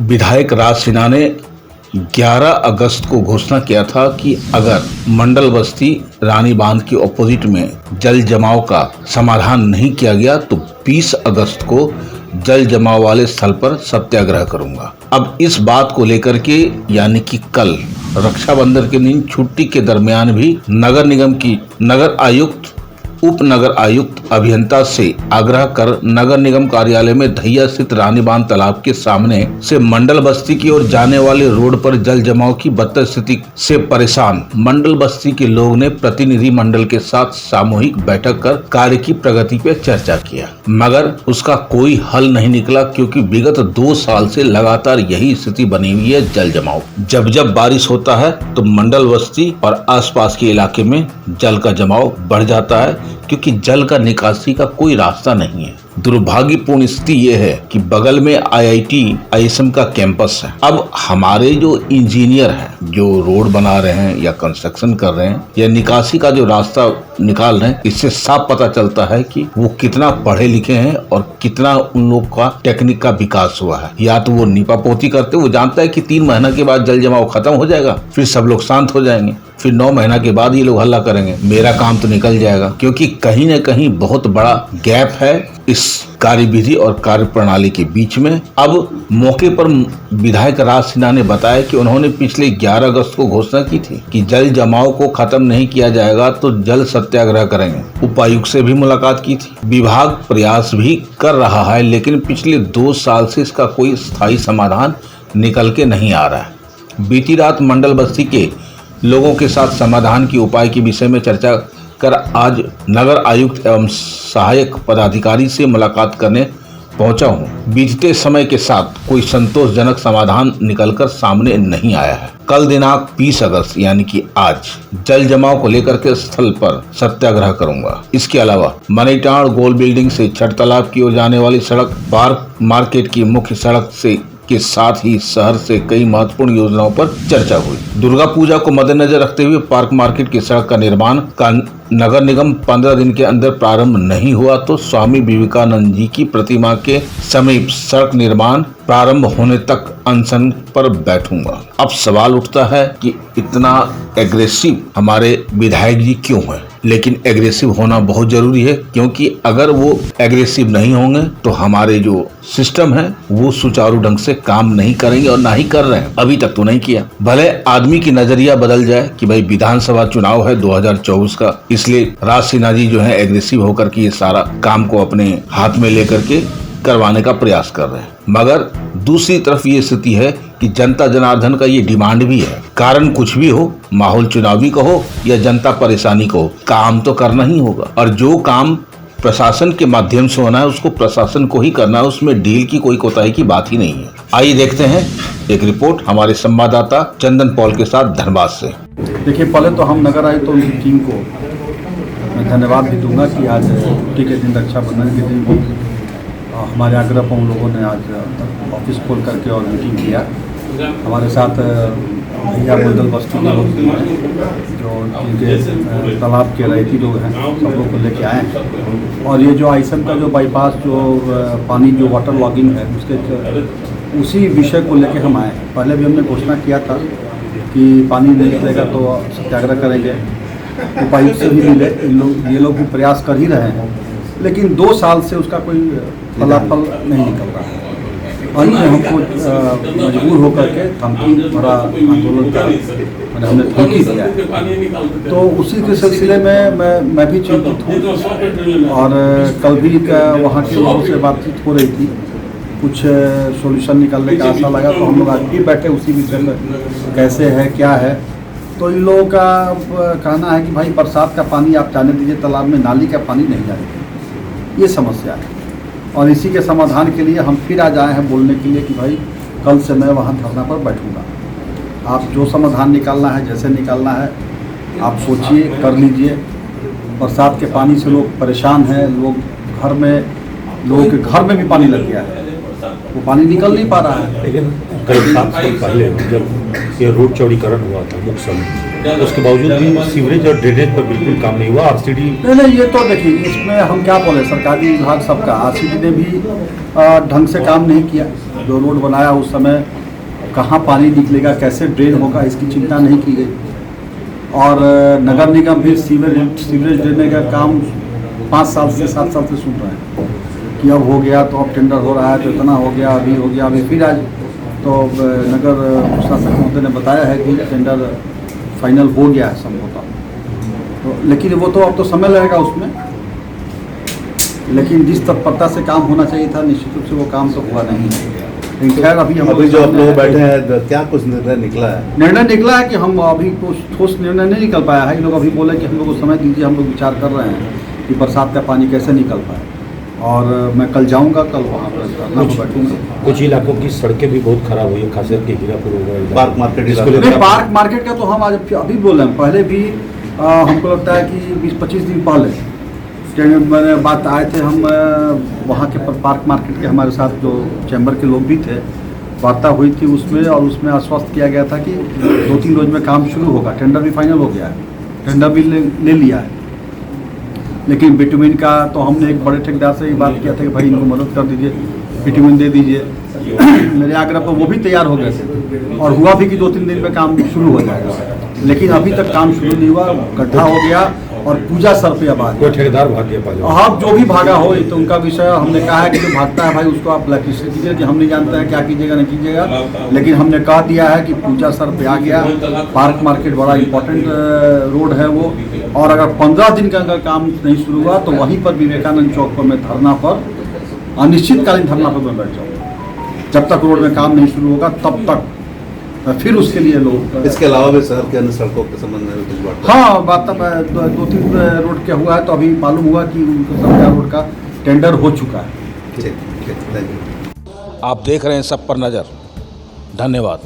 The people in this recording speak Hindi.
विधायक राज सिन्हा ने 11 अगस्त को घोषणा किया था कि अगर मंडल बस्ती रानी बांध के ऑपोजिट में जल जमाव का समाधान नहीं किया गया तो 20 अगस्त को जल जमाव वाले स्थल पर सत्याग्रह करूंगा। अब इस बात को लेकर के यानी कि कल रक्षाबंधन के दिन छुट्टी के दरमियान भी नगर निगम की नगर आयुक्त, उप नगर आयुक्त अभियंता से आग्रह कर नगर निगम कार्यालय में धैया स्थित रानी बांध तालाब के सामने से मंडल बस्ती की ओर जाने वाले रोड पर जल जमाव की बदतर स्थिति से परेशान मंडल बस्ती के लोग ने प्रतिनिधि मंडल के साथ सामूहिक बैठक कर कार्य की प्रगति पर चर्चा किया, मगर उसका कोई हल नहीं निकला क्योंकि विगत 2 साल से लगातार यही स्थिति बनी हुई है। जल जमाव जब बारिश होता है तो मंडल बस्ती और आसपास के इलाके में जल का जमाव बढ़ जाता है क्योंकि जल का निकासी का कोई रास्ता नहीं है। दुर्भाग्यपूर्ण स्थिति ये है कि बगल में IIT ISM का कैंपस है। अब हमारे जो इंजीनियर हैं, जो रोड बना रहे हैं या कंस्ट्रक्शन कर रहे हैं या निकासी का जो रास्ता निकाल रहे हैं, इससे साफ पता चलता है कि वो कितना पढ़े लिखे हैं और कितना उन लोग का टेक्निक का विकास हुआ है। या तो वो नीपापोती करते, वो जानता है कि 3 महीना के बाद जल जमाव खत्म हो जाएगा, फिर सब लोग शांत हो जाएंगे, फिर 9 महीना के बाद ये लोग हल्ला करेंगे, मेरा काम तो निकल जाएगा। क्योंकि कहीं न कहीं बहुत बड़ा गैप है इस कार्यविधि और कार्य प्रणाली के बीच में। अब मौके पर विधायक राज सिन्हा ने बताया कि उन्होंने पिछले 11 अगस्त को घोषणा की थी कि जल जमाव को खत्म नहीं किया जाएगा तो जल सत्याग्रह करेंगे। उपायुक्त से भी मुलाकात की थी। विभाग प्रयास भी कर रहा है, लेकिन पिछले 2 साल से इसका कोई स्थायी समाधान निकल के नहीं आ रहा है। बीती रात मंडल बस्ती के लोगों के साथ समाधान के उपाय के विषय में चर्चा कर आज नगर आयुक्त एवं सहायक पदाधिकारी से मुलाकात करने पहुंचा हूं। बीतते समय के साथ कोई संतोषजनक समाधान निकलकर सामने नहीं आया है। कल दिनांक 20 अगस्त यानी कि आज जल जमाव को लेकर के स्थल पर सत्याग्रह करूंगा। इसके अलावा मनीटाण गोल बिल्डिंग से छठ तालाब की ओर जाने वाली सड़क, पार्क मार्केट की मुख्य सड़क से के साथ ही शहर से कई महत्वपूर्ण योजनाओं पर चर्चा हुई। दुर्गा पूजा को मद्देनजर रखते हुए पार्क मार्केट की सड़क का निर्माण का नगर निगम 15 दिन के अंदर प्रारंभ नहीं हुआ तो स्वामी विवेकानंद जी की प्रतिमा के समीप सड़क निर्माण प्रारंभ होने तक अनशन पर बैठूंगा। अब सवाल उठता है कि इतना एग्रेसिव हमारे विधायक जी क्यों हैं? लेकिन एग्रेसिव होना बहुत जरूरी है, क्योंकि अगर वो एग्रेसिव नहीं होंगे तो हमारे जो सिस्टम है वो सुचारू ढंग से काम नहीं करेंगे और ना ही कर रहे हैं। अभी तक तो नहीं किया। भले आदमी की नजरिया बदल जाए कि भाई विधानसभा चुनाव है 2024 का, इसलिए राज सिन्हा जी जो है एग्रेसिव होकर के ये सारा काम को अपने हाथ में लेकर के करवाने का प्रयास कर रहे हैं। मगर दूसरी तरफ ये स्थिति है कि जनता जनार्दन का ये डिमांड भी है। कारण कुछ भी हो, माहौल चुनावी का हो या जनता परेशानी को हो, काम तो करना ही होगा और जो काम प्रशासन के माध्यम से होना है उसको प्रशासन को ही करना है। उसमें डील की कोई कोताही की बात ही नहीं है। आइए देखते हैं एक रिपोर्ट हमारे संवाददाता चंदन पॉल के साथ धनबाद से। देखिए, पहले तो हम नगर आए तो उनकी टीम को मैं धन्यवाद भी दूंगा कि आज छुट्टी के दिन, रक्षाबंधन के दिन भी हमारे आग्रह पर उन लोगों ने आज ऑफिस खोल करके और मीटिंग किया। हमारे साथ भैया मंडल बस्ती के लोग भी हैं जो जिनके तालाब के रैती लोग हैं, सब लोग को लेके आए हैं। और ये जो ISM का जो बाईपास जो पानी जो वाटर लॉगिंग है उसके उसी विषय को लेके हम आए। पहले भी हमने घोषणा किया था कि पानी नहीं निकलेगा तो सत्याग्रह करेंगे। उपायुक्त से भी मिले, ये लोग भी प्रयास कर ही रहे हैं, लेकिन 2 साल से उसका कोई फलाफल नहीं निकल रहा है। अंत में हमको मजबूर होकर के धमकी भरा आंदोलन का हमने धमकी दिया है। तो उसी के सिलसिले में मैं भी चिंतित हूँ और कल भी वहाँ के लोगों से बातचीत हो रही थी, कुछ सॉल्यूशन निकालने का आशा लगा। तो हम लोग आज भी बैठे उसी विषय में, कैसे है क्या है। तो इन लोगों का कहना है कि भाई बरसात का पानी आप जाने दीजिए, तालाब में नाली का पानी नहीं जाने दीजिए, ये समस्या है। और इसी के समाधान के लिए हम फिर आज आए हैं बोलने के लिए कि भाई कल से मैं वहाँ धरना पर बैठूंगा। आप जो समाधान निकालना है, जैसे निकालना है आप सोचिए, कर लीजिए। बरसात के पानी से लोग परेशान हैं, लोगों के घर में भी पानी लग गया है, वो पानी निकल नहीं पा रहा है। लेकिन करीब 7 साल पहले जब ये रोड चौड़ीकरण हुआ था मुक्सर में, उसके बावजूद भी सीवरेज और ड्रेनेज पर बिल्कुल काम नहीं हुआ। आरसीडी नहीं, ये तो देखिए, इसमें हम क्या बोले, सरकारी विभाग सबका, आरसीडी ने भी ढंग से काम नहीं किया। जो रोड बनाया उस समय कहाँ पानी निकलेगा, कैसे ड्रेन होगा, इसकी चिंता नहीं की गई। और नगर निगम भी सीवरेज ड्रेनेज का काम 5 साल से 7 साल से सुन रहे हैं कि अब हो गया, तो अब टेंडर हो रहा है, तो इतना हो गया, अभी हो गया, अभी फिर आज तो नगर प्रशासक महोदय ने बताया है कि टेंडर फाइनल हो गया है संभवतः। तो लेकिन वो तो अब तो समय लगेगा उसमें, लेकिन जिस तत्परता से काम होना चाहिए था निश्चित रूप से वो काम तो हुआ नहीं है। लेकिन खैर अभी जो आप लोग बैठे हैं, क्या कुछ निर्णय निकला है? निर्णय निकला है कि हम अभी कुछ ठोस निर्णय नहीं निकल पाया है। ये लोग अभी बोले कि हम लोग को समय दीजिए, हम लोग विचार कर रहे हैं कि बरसात का पानी कैसे निकल पाए। और मैं कल जाऊंगा, कल वहाँ पर धरना पर बैठूंगा। कुछ इलाकों की सड़कें भी बहुत खराब हुई है, खास करके हीरापुर हो गया, पार्क मार्केट नहीं, पार्क मार्केट का तो हम आज अभी बोल रहे हैं। पहले भी हमको लगता है कि 20-25 दिन पहले मैंने बात आए थे हम वहाँ के पार्क मार्केट के, हमारे साथ जो चैम्बर के लोग भी थे, वार्ता हुई थी उसमें, और उसमें आश्वस्त किया गया था कि 2-3 रोज में काम शुरू होगा। टेंडर भी फाइनल हो गया है, टेंडर भी ले लिया है। लेकिन बिटुमिन का तो हमने एक बड़े ठेकेदार से ये बात किया था कि भाई इनको मदद कर दीजिए, बिटुमिन दे दीजिए। मेरे आग्रह पर वो भी तैयार हो गए थे, और हुआ भी कि 2-3 दिन में काम शुरू हो जाएगा। लेकिन अभी तक काम शुरू नहीं हुआ, गड्ढा हो गया और पूजा सर पे अब आ गया। कोई ठेकेदार भाग गया। हाँ, जो भी भागा हो ये तो उनका विषय। हमने कहा है कि जो भागता है भाई उसको आप ब्लैकलिस्ट कीजिए, कि हम नहीं जानते हैं क्या कीजिएगा नहीं कीजिएगा। लेकिन हमने कह दिया है कि पूजा सर पे आ गया। पार्क मार्केट बड़ा इंपॉर्टेंट रोड है वो, और अगर 15 दिन का अगर काम नहीं शुरू हुआ तो वहीं पर विवेकानंद चौक पर मैं धरना पर, अनिश्चितकालीन धरना पर मैं बैठ जाऊँगा। जब तक रोड में काम नहीं शुरू होगा तब तक फिर उसके लिए लोग। इसके अलावा भी शहर के अन्य सड़कों के संबंध में कुछ बात? हाँ, बात 2-3 रोड क्या हुआ है, तो अभी मालूम हुआ कि उनको सरकार रोड का टेंडर हो चुका है। ठीक, थैंक यू। आप देख रहे हैं सब पर नज़र। धन्यवाद।